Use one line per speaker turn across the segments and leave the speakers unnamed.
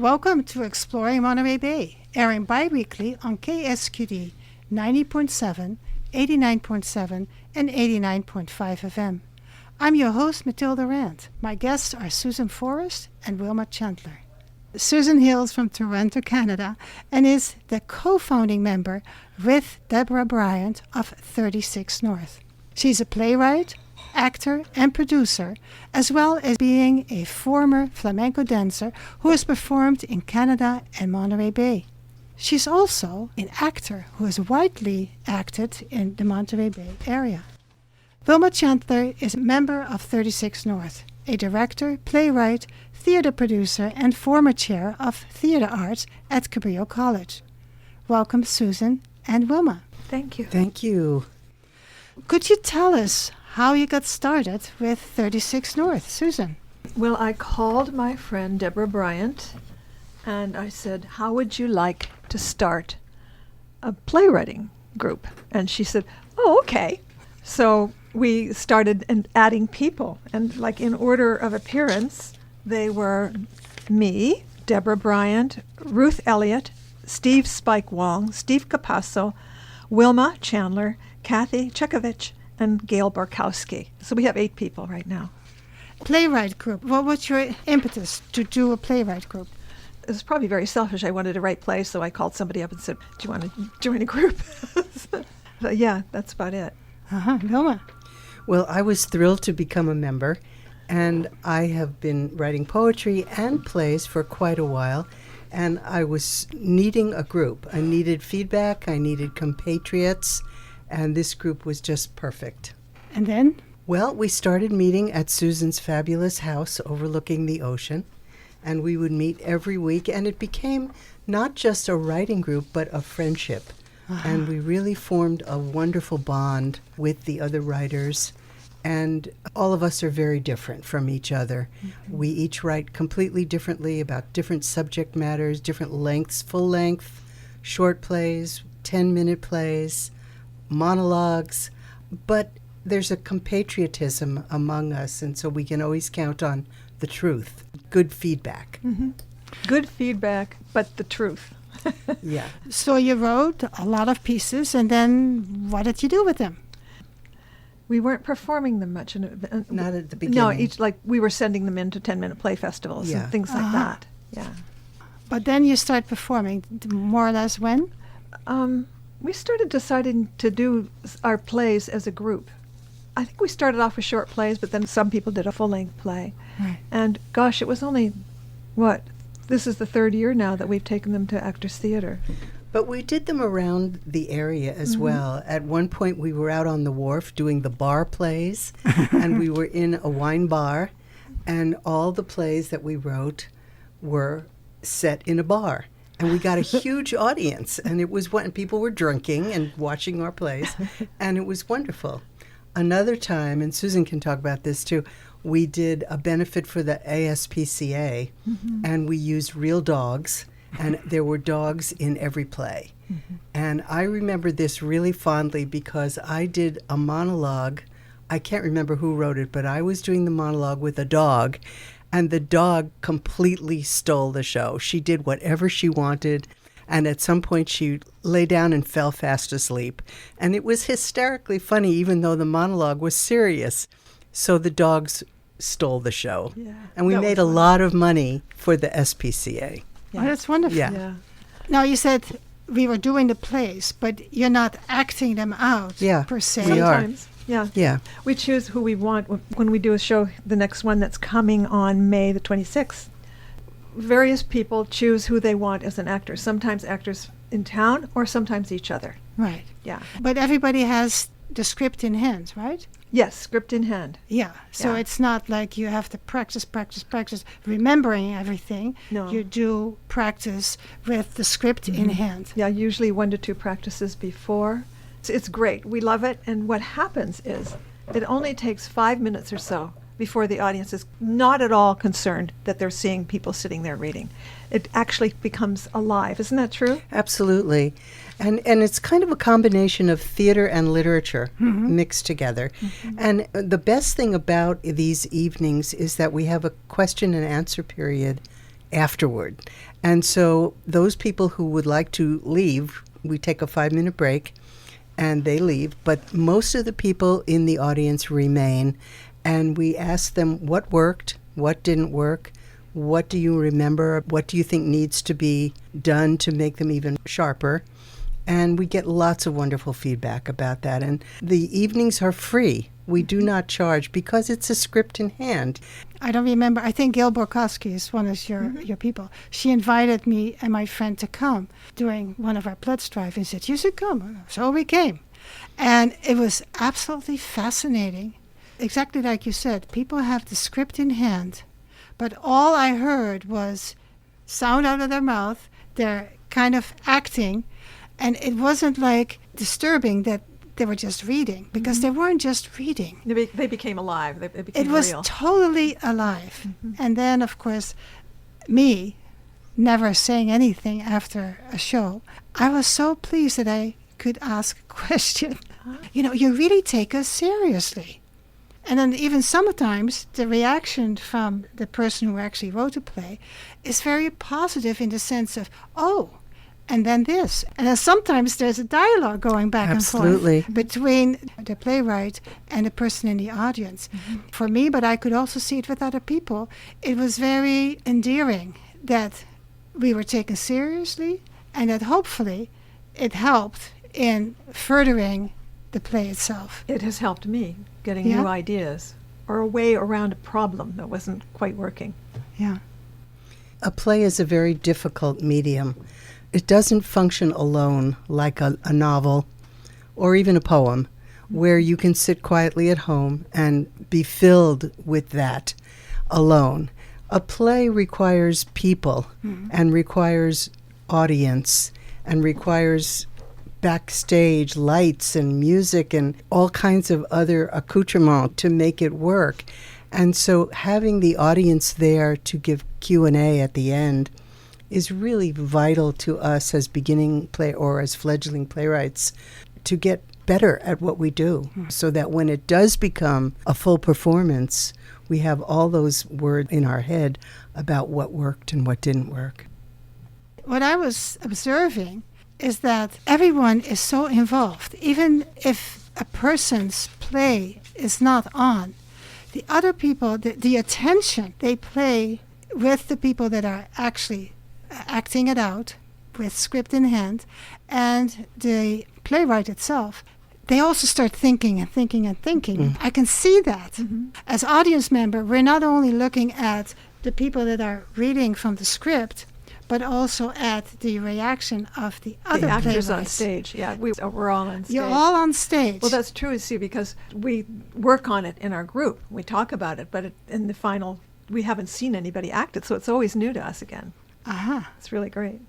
Welcome to Exploring Monterey Bay, airing bi-weekly on KSQD 90.7, 89.7, and 89.5 FM. I'm your host, Matilda Rand. My guests are Susan Forrest and Wilma Chandler. Susan hails from Toronto, Canada, and is the co-founding member with Deborah Bryant of 36North. She's a playwright, actor, and producer, as well as being a former flamenco dancer who has performed in Canada and Monterey Bay. She's also an actor who has widely acted in the Monterey Bay area. Wilma Chandler is a member of 36North, a director, playwright, theater producer, and former chair of theater arts at Cabrillo College. Welcome, Susan and Wilma.
Thank you.
Thank you.
Could you tell us how you got started with 36North, Susan?
Well, I called my friend Deborah Bryant, and I said, how would you like to start a playwriting group? And she said, oh, okay. So we started adding people, and like in order of appearance, they were me, Deborah Bryant, Ruth Elliott, Steve Spike Wong, Steve Capasso, Wilma Chandler, Kathy Chekovich, and Gail Barkowski. So we have 8 people right now.
Playwright group. What was your impetus to do a playwright group?
It was probably very selfish. I wanted to write plays, so I called somebody up and said, do you want to join a group? So, yeah, that's about it.
Wilma.
Well, I was thrilled to become a member, and I have been writing poetry and plays for quite a while, and I was needing a group. I needed feedback, I needed compatriots, and this group was just perfect.
And then?
Well, we started meeting at Susan's fabulous house overlooking the ocean, and we would meet every week, and it became not just a writing group, but a friendship. And we really formed a wonderful bond with the other writers, and all of us are very different from each other. Mm-hmm. We each write completely differently about different subject matters, different lengths, full length, short plays, 10-minute plays, monologues, but there's a compatriotism among us, and so we can always count on the truth, good feedback.
Mm-hmm. Good feedback, but the truth.
Yeah.
So you wrote a lot of pieces, and then what did you do with them?
We weren't performing them much.
Not at the beginning.
No, we were sending them into 10-minute play festivals and things like that. Yeah.
But then you start performing, more or less when?
We started deciding to do our plays as a group. I think we started off with short plays, but then some people did a full-length play.
Right.
And gosh, it was only, this is the 3rd year now that we've taken them to Actors Theater.
But we did them around the area as well. At one point, we were out on the wharf doing the bar plays, and we were in a wine bar, and all the plays that we wrote were set in a bar. And we got a huge audience, and it was when people were drinking and watching our plays, and it was wonderful. Another time, and Susan can talk about this too, we did a benefit for the ASPCA, and we used real dogs, and there were dogs in every play. And I remember this really fondly because I did a monologue. I can't remember who wrote it, but I was doing the monologue with a dog, and the dog completely stole the show. She did whatever she wanted, and at some point she lay down and fell fast asleep. And it was hysterically funny, even though the monologue was serious. So the dogs stole the show.
Yeah,
and we made a lot of money for the SPCA.
Yeah. Oh, that's wonderful.
Yeah.
Now, you said we were doing the plays, but you're not acting them out per se.
We are.
Sometimes. Yeah. We choose who we want when we do a show, the next one that's coming on May the 26th. Various people choose who they want as an actor. Sometimes actors in town or sometimes each other.
Right.
Yeah.
But everybody has the script in hand, right?
Yes, script in hand.
Yeah. So it's not like you have to practice, remembering everything.
No.
You do practice with the script in hand.
Yeah, usually 1 to 2 practices before. It's great. We love it. And what happens is it only takes 5 minutes or so before the audience is not at all concerned that they're seeing people sitting there reading. It actually becomes alive. Isn't that true?
Absolutely. And it's kind of a combination of theater and literature mixed together. And the best thing about these evenings is that we have a question and answer period afterward. And so those people who would like to leave, we take a 5-minute break and they leave. But most of the people in the audience remain, and we ask them what worked, what didn't work, what do you remember, what do you think needs to be done to make them even sharper. And we get lots of wonderful feedback about that. And the evenings are free. We do not charge because it's a script in hand.
I don't remember. I think Gail Borkowski is one of your people. She invited me and my friend to come during one of our pledge drive and said, "You should come." So we came. And it was absolutely fascinating. Exactly like you said, people have the script in hand, but all I heard was sound out of their mouth. They're kind of acting. And it wasn't like disturbing that they were just reading, because they weren't just reading.
They became alive. They became
It was
real.
totally alive. And then, of course, me never saying anything after a show, I was so pleased that I could ask a question. You know, you really take us seriously. And then even sometimes the reaction from the person who actually wrote the play is very positive in the sense of, oh, and then this. And then sometimes there's a dialogue going back
Absolutely.
and forth between the playwright and the person in the audience. For me, but I could also see it with other people, it was very endearing that we were taken seriously and that hopefully it helped in furthering the play itself.
It has helped me getting
Yeah.
new ideas or a way around a problem that wasn't quite working.
Yeah.
A play is a very difficult medium. It doesn't function alone like a novel or even a poem, where you can sit quietly at home and be filled with that alone. A play requires people and requires audience and requires backstage lights and music and all kinds of other accoutrements to make it work. And so having the audience there to give Q&A at the end is really vital to us as beginning play or as fledgling playwrights to get better at what we do, so that when it does become a full performance, we have all those words in our head about what worked and what didn't work.
What I was observing is that everyone is so involved. Even if a person's play is not on, the other people, the attention they play with the people that are actually acting it out with script in hand, and the playwright itself, they also start thinking and thinking and thinking. I can see that. As audience member, we're not only looking at the people that are reading from the script, but also at the reaction of the other
The actors on
playwrights.
stage. Yeah, we're all on stage.
You're all on stage.
Well, that's true, Sue, because we work on it in our group. We talk about it, but in the final, we haven't seen anybody act it, so it's always new to us again. It's really great.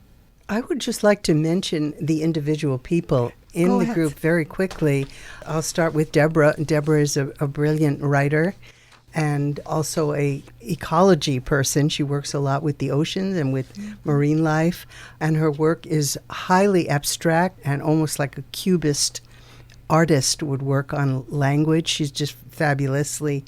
I would just like to mention the individual people in
Go
the
ahead.
group very quickly. I'll start with Deborah. Deborah is a brilliant writer and also a ecology person. She works a lot with the oceans and with marine life, and her work is highly abstract and almost like a cubist artist would work on language. She's just fabulously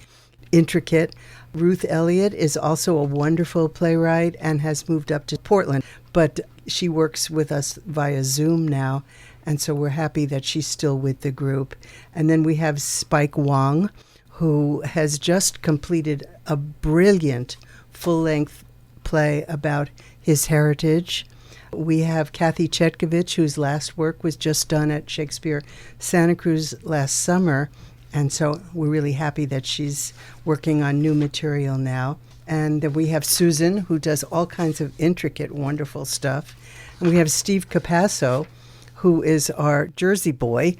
intricate. Ruth Elliott is also a wonderful playwright and has moved up to Portland, but she works with us via Zoom now, and so we're happy that she's still with the group. And then we have Spike Wong, who has just completed a brilliant full-length play about his heritage. We have Kathy Chetkovich, whose last work was just done at Shakespeare Santa Cruz last summer, and so we're really happy that she's working on new material now. And then we have Susan, who does all kinds of intricate, wonderful stuff. And we have Steve Capasso, who is our Jersey boy,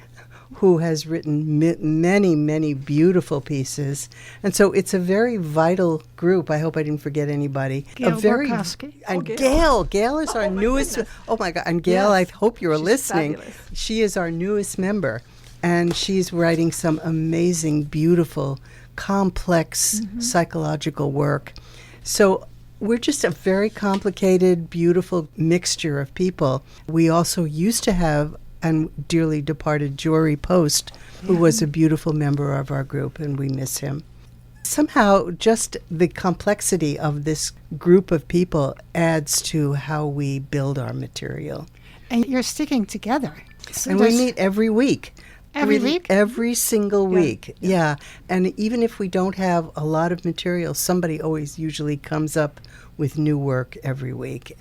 who has written many, many beautiful pieces. And so it's a very vital group. I hope I didn't forget anybody.
Gail
a very
Borkowski.
And
Gail.
Gail is our
my
newest.
goodness.
Oh my God! And Gail,
Yes.
I hope you're
She's
listening.
fabulous.
She is our newest member, and she's writing some amazing, beautiful, complex psychological work. So we're just a very complicated, beautiful mixture of people. We also used to have and dearly departed Jory Post, who was a beautiful member of our group, and we miss him. somehow just the complexity of this group of people adds to how we build our material.
And you're sticking together. So
And we
there's-
meet every week.
Every week?
Every single
Yeah.
week. Yeah. And even if we don't have a lot of material, somebody always usually comes up with new work every week.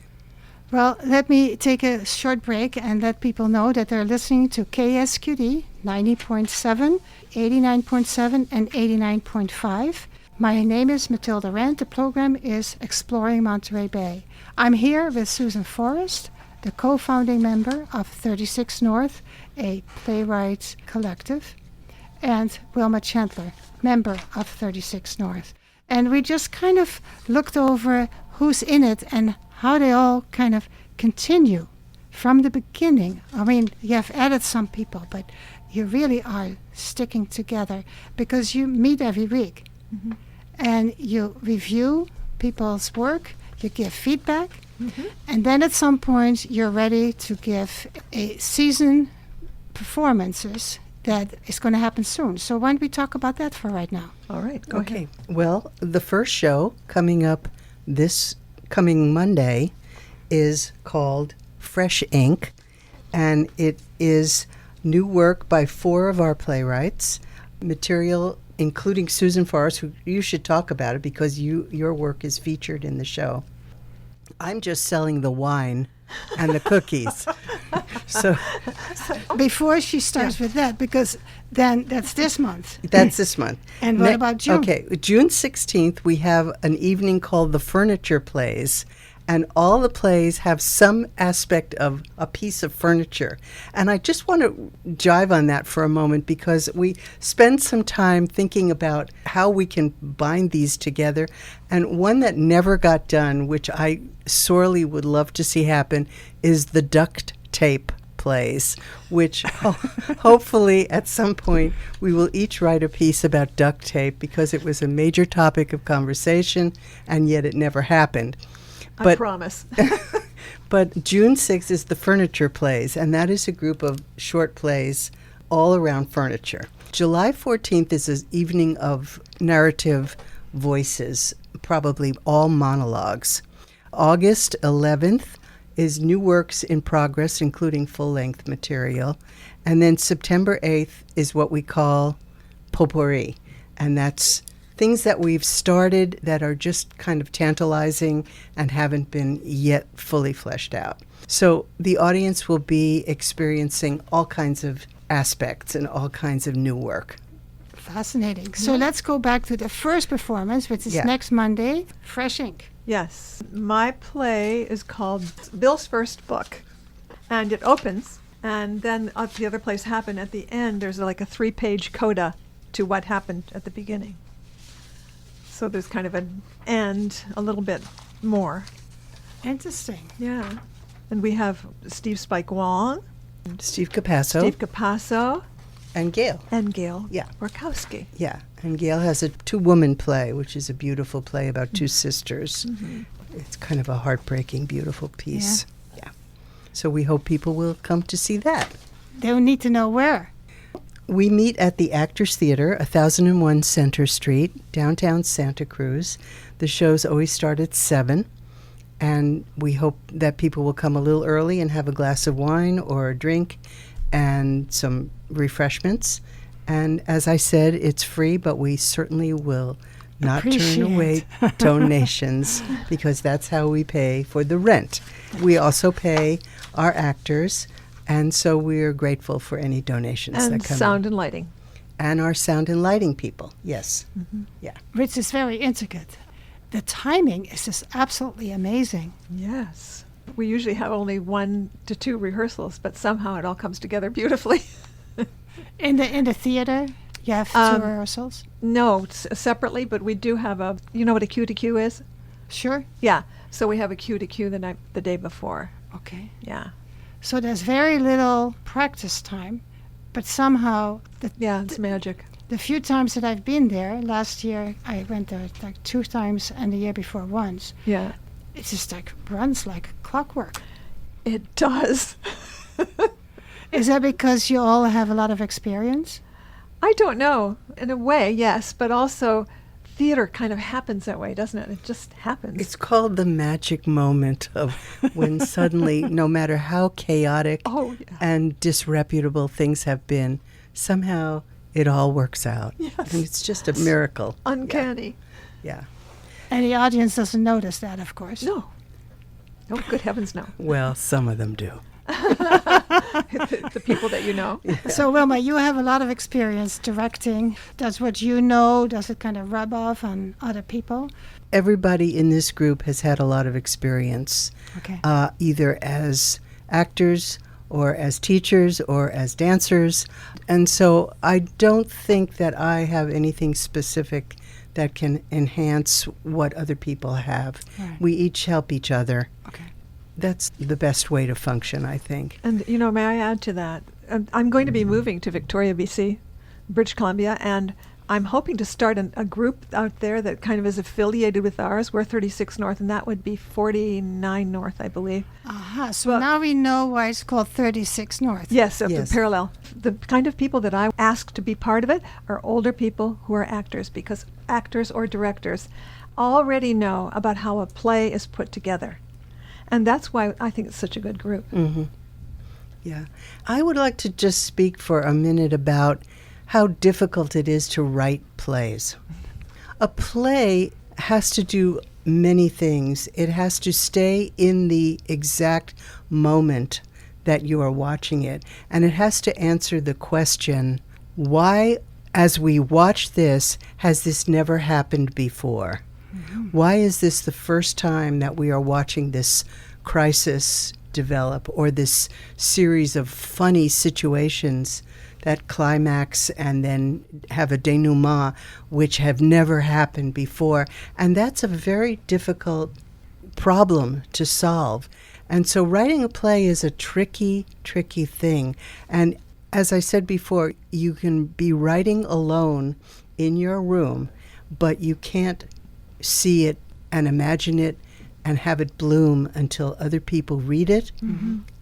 Well, let me take a short break and let people know that they're listening to KSQD 90.7, 89.7, and 89.5. My name is Matilda Rand. The program is Exploring Monterey Bay. I'm here with Susan Forrest, the co-founding member of 36 North, a playwrights collective, and Wilma Chandler, member of 36 North. And we just kind of looked over who's in it and how they all kind of continue from the beginning. I mean, you have added some people, but you really are sticking together because you meet every week.
Mm-hmm.
And you review people's work, you give feedback,
Mm-hmm.
and then at some point you're ready to give a season performances that is going to happen soon. So why don't we talk about that for right now?
All right, go
Okay.
ahead.
Well, the first show coming up this coming Monday is called Fresh Ink, and it is new work by 4 of our playwrights, material including Susan Forrest, who you should talk about it because your work is featured in the show. I'm just selling the wine and the cookies. So
Before she starts with that, because then that's this month.
that's this month.
And what about June?
Okay, June 16th, we have an evening called the Furniture Plays. And all the plays have some aspect of a piece of furniture. And I just want to jive on that for a moment because we spend some time thinking about how we can bind these together. And one that never got done, which I sorely would love to see happen, is the duct tape plays, which hopefully at some point we will each write a piece about duct tape because it was a major topic of conversation and yet it never happened.
I promise.
But June 6th is the Furniture Plays, and that is a group of short plays all around furniture. July 14th is an evening of narrative voices, probably all monologues. August 11th is new works in progress, including full-length material. And then September 8th is what we call potpourri, and that's things that we've started that are just kind of tantalizing and haven't been yet fully fleshed out. So the audience will be experiencing all kinds of aspects and all kinds of new work.
Fascinating. So let's go back to the first performance, which is
Yeah.
next Monday, Fresh Ink.
Yes. My play is called Bill's First Book. And it opens, and then the other plays happen at the end. There's like a 3-page coda to what happened at the beginning. So there's kind of an end, a little bit more.
Interesting.
Yeah. And we have Steve Spike Wong,
Steve Capasso
Steve Capasso,
and Gail.
and Gail
Yeah.
Borkowski.
Yeah, and Gail has a 2-woman play, which is a beautiful play about 2 sisters. It's kind of a heartbreaking, beautiful piece. Yeah. So we hope people will come to see that.
They will need to know where.
We meet at the Actors Theater, 1001 Center Street, downtown Santa Cruz. The shows always start at 7, and we hope that people will come a little early and have a glass of wine or a drink and some refreshments. And as I said, it's free, but we certainly will not turn
Appreciate.
away donations because that's how we pay for the rent. We also pay our actors, and so we're grateful for any donations
And
that come
sound
in.
and lighting.
And our sound and lighting people, yes. Yeah.
Which is very intricate. The timing is just absolutely amazing.
Yes. We usually have only 1 to 2 rehearsals, but somehow it all comes together beautifully.
In the theater, you have 2 rehearsals?
No, separately, but we do have a, you know what a cue to cue is?
Sure.
Yeah. So we have a cue to cue the day before.
Okay.
Yeah.
So there's very little practice time, but somehow
Yeah, it's magic.
the few times that I've been there, last year I went there like 2 times and the year before once,
Yeah.
it just like runs like clockwork.
It does.
Is that because you all have a lot of experience?
I don't know. In a way, yes, but also theater kind of happens that way, doesn't it? It just happens.
It's called the magic moment of when suddenly, no matter how chaotic and disreputable things have been, somehow it all works out.
Yes.
And it's just a miracle.
Uncanny.
Yeah.
And the audience doesn't notice that, of course.
No. Oh, good heavens, no.
Well, some of them do.
The people that you know.
So, Wilma, you have a lot of experience directing. Does what you know, does it kind of rub off on other people?
Everybody in this group has had a lot of experience,
Okay.
either as actors or as teachers or as dancers. And so I don't think that I have anything specific that can enhance what other people have.
Right.
We each help each other.
Okay.
That's the best way to function, I think.
And, may I add to that? I'm going to be moving to Victoria, BC, British Columbia, and I'm hoping to start a group out there that kind of is affiliated with ours. We're 36 North, and that would be 49 North, I believe.
Aha, so
Well-
now we know why it's called 36 North.
Yes, of
Yes.
the parallel. The kind of people that I ask to be part of it are older people who are actors, because actors or directors already know about how a play is put together. And that's why I think it's such a good group.
Mm-hmm. Yeah. I would like to just speak for a minute about how difficult it is to write plays. A play has to do many things. It has to stay in the exact moment that you are watching it. And it has to answer the question, why, as we watch this, has this never happened before? Why is this the first time that we are watching this crisis develop, or this series of funny situations that climax and then have a denouement which have never happened before? And that's a very difficult problem to solve. And so writing a play is a tricky, tricky thing. And as I said before, you can be writing alone in your room, but you can't see it and imagine it and have it bloom until other people read it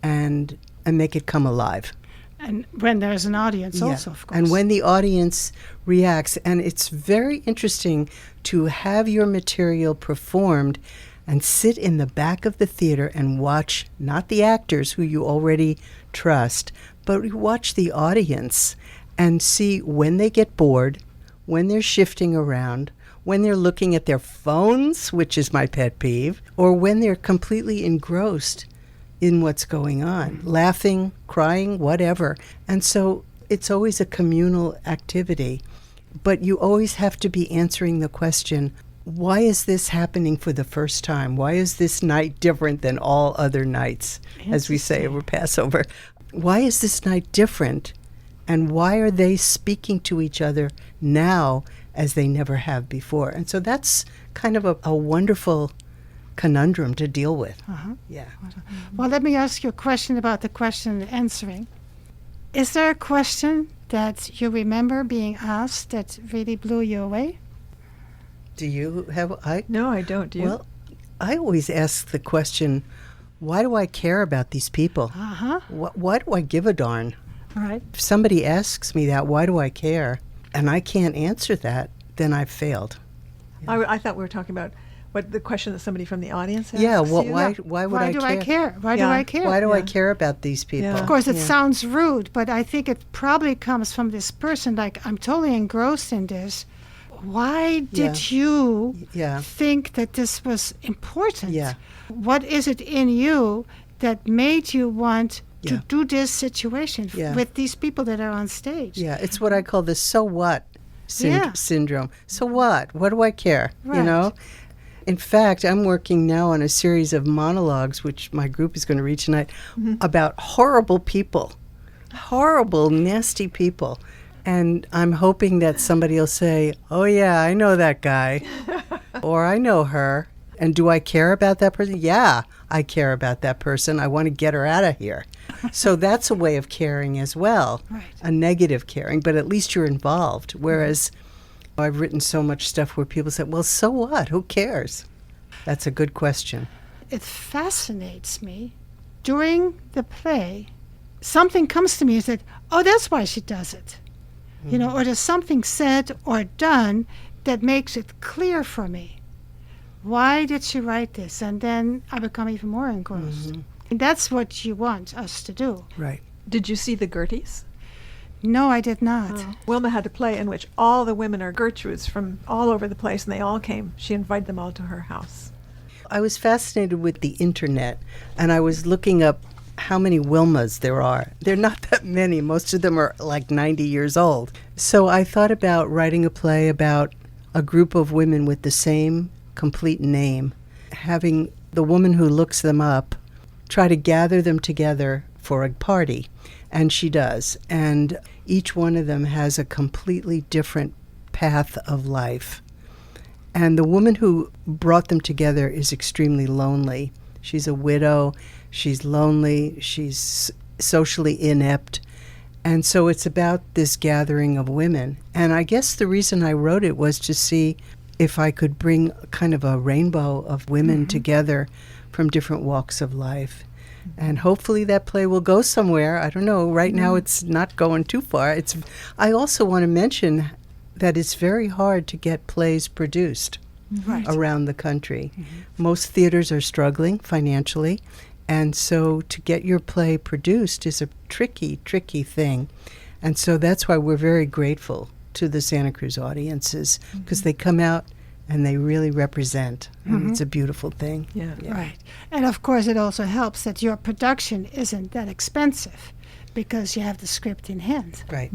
and make it come alive.
And when there's an audience also, of course.
And when the audience reacts. And it's very interesting to have your material performed and sit in the back of the theater and watch not the actors who you already trust, but watch the audience and see when they get bored, when they're shifting around, when they're looking at their phones, which is my pet peeve, or when they're completely engrossed in what's going on, laughing, crying, whatever. And so it's always a communal activity. But you always have to be answering the question, why is this happening for the first time? Why is this night different than all other nights, as we say over Passover? Why is this night different? And why are they speaking to each other now as they never have before? And so that's kind of a wonderful conundrum to deal with.
Uh-huh.
Yeah.
Well, let me ask you a question about the question and answering. Is there a question that you remember being asked that really blew you away?
Do you have?
No, I don't. Do you?
Well, I always ask the question, why do I care about these people?
Uh-huh.
Why do I give a darn?
Right.
If somebody asks me that, why do I care? And I can't answer that, then I've failed.
I thought we were talking about the question that somebody from the audience asks
Yeah,
you.
why would
Why
I
do
care?
I care? Why do
Yeah.
I care?
Why do I
Yeah.
care about these people?
Yeah.
Of course, it
Yeah.
sounds rude, but I think it probably comes from this person, like, I'm totally engrossed in this. Why did you
Yeah.
think that this was important?
Yeah.
What is it in you that made you want to
Yeah.
do this situation
Yeah.
with these people that are on stage?
Yeah, it's what I call the so what
Yeah.
syndrome. So what? What do I care? You
Right.
know? In fact, I'm working now on a series of monologues, which my group is going to read tonight, about horrible people, horrible, nasty people. And I'm hoping that somebody will say, oh, yeah, I know that guy, or I know her. And do I care about that person? Yeah, I care about that person. I want to get her out of here. So that's a way of caring as well,
Right.
a negative caring, but at least you're involved. Whereas I've written so much stuff where people say, well, so what? Who cares? That's a good question.
It fascinates me. During the play, something comes to me and said, oh, that's why she does it. You know, or there's something said or done that makes it clear for me. Why did she write this? And then I become even more engrossed. And that's what you want us to do.
Right.
Did you see the Gerties?
No, I did not.
Wilma had a play in which all the women are Gertrudes from all over the place, and they all came. She invited them all to her house.
I was fascinated with the internet, and I was looking up how many Wilmas there are. There are not that many. Most of them are like 90 years old. So I thought about writing a play about a group of women with the same complete name, having the woman who looks them up try to gather them together for a party. And she does. And each one of them has a completely different path of life. And the woman who brought them together is extremely lonely. She's a widow. She's lonely. She's socially inept. And so it's about this gathering of women. And I guess the reason I wrote it was to see if I could bring kind of a rainbow of women together from different walks of life. And hopefully that play will go somewhere. I don't know. Right now it's not going too far. I also want to mention that it's very hard to get plays produced around the country. Most theaters are struggling financially. And so to get your play produced is a tricky, tricky thing. And so that's why we're very grateful to the Santa Cruz audiences, because they come out and they really represent. And it's a beautiful thing.
Yeah.
Right. And of course it also helps that your production isn't that expensive because you have the script in hand.
Right.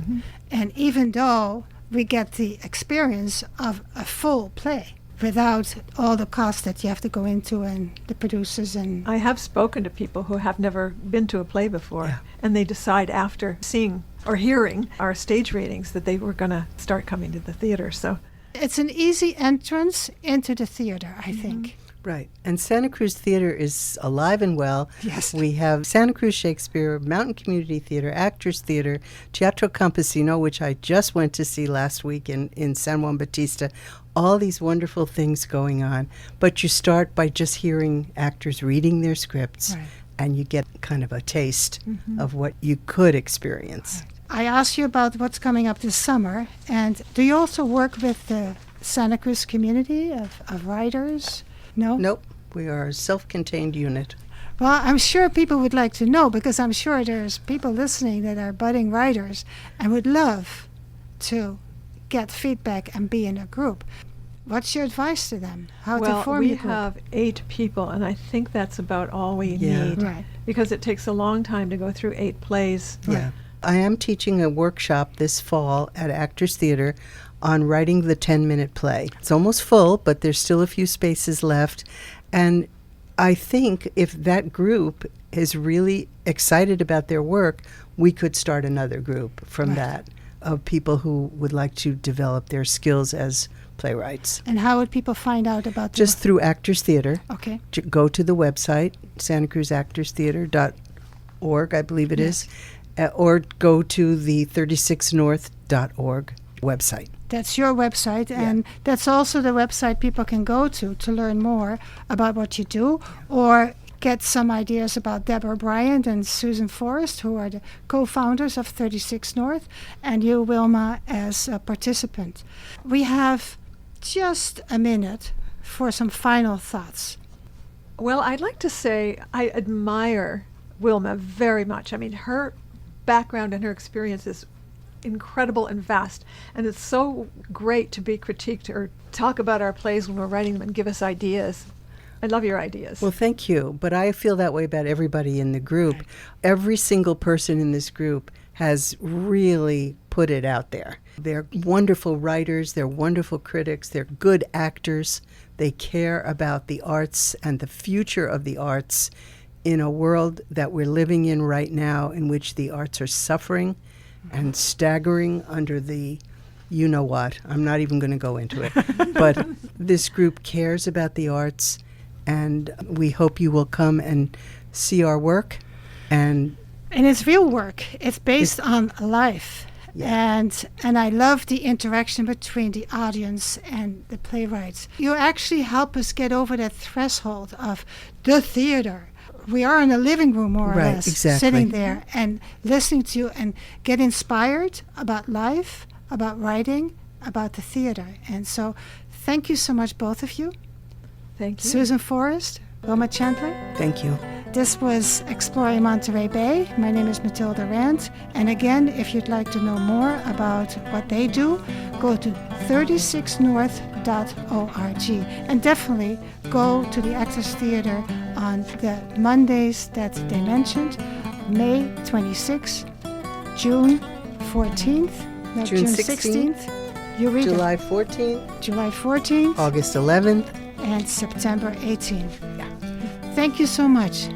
And even though we get the experience of a full play without all the costs that you have to go into and the producers and...
I have spoken to people who have never been to a play before, and they decide after seeing or hearing our stage readings that they were going to start coming to the theater. So
it's an easy entrance into the theater, I think.
Right. And Santa Cruz Theater is alive and well.
Yes.
We have Santa Cruz Shakespeare, Mountain Community Theater, Actors Theater, Teatro Campesino, which I just went to see last week in San Juan Bautista. All these wonderful things going on. But you start by just hearing actors reading their scripts, and you get kind of a taste of what you could experience.
I asked you about what's coming up this summer, and do you also work with the Santa Cruz community of writers? No?
Nope. We are a self-contained unit.
Well, I'm sure people would like to know, because I'm sure there's people listening that are budding writers and would love to get feedback and be in a group. What's your advice to them? How to form
we
a group?
have 8 people, and I think that's about all we need.
Right.
Because it takes a long time to go through 8 plays.
Yeah. I am teaching a workshop this fall at Actors Theater on writing the 10-minute play. It's almost full, but there's still a few spaces left. And I think if that group is really excited about their work, we could start another group from that of people who would like to develop their skills as playwrights.
And how would people find out about
Just through Actors Theater.
Okay.
Go to the website, santacruzactorstheater.org, I believe it is, or go to the 36North.org website.
That's your website, and that's also the website people can go to learn more about what you do, or get some ideas about Deborah Bryant and Susan Forrest, who are the co-founders of 36 North, and you, Wilma, as a participant. We have just a minute for some final thoughts.
Well, I'd like to say I admire Wilma very much. I mean, her background and her experience is incredible and vast, and it's so great to be critiqued or talk about our plays when we're writing them and give us ideas. I love your ideas.
Well, thank you, but I feel that way about everybody in the group. Every single person in this group has really put it out there. They're wonderful writers, they're wonderful critics, they're good actors. They care about the arts and the future of the arts in a world that we're living in right now, in which the arts are suffering and staggering under the you-know-what. I'm not even going to go into it. But this group cares about the arts, and we hope you will come and see our work. And
it's real work. It's based on life. And I love the interaction between the audience and the playwrights. You actually help us get over that threshold of the theater. We are in a living room, more or less, sitting there and listening to you and get inspired about life, about writing, about the theater. And so thank you so much, both of you.
Thank you.
Susan Forrest, Wilma Chandler.
Thank you.
This was Exploring Monterey Bay. My name is Matilda Rand. And again, if you'd like to know more about what they do, go to 36north.org. And definitely go to the Actors Theater on the Mondays that they mentioned, May 26th, June 14th, no,
June
June
16th,
16th. You read
July
it.
14th,
July 14th
August 11th.
and September 18th. Thank you so much.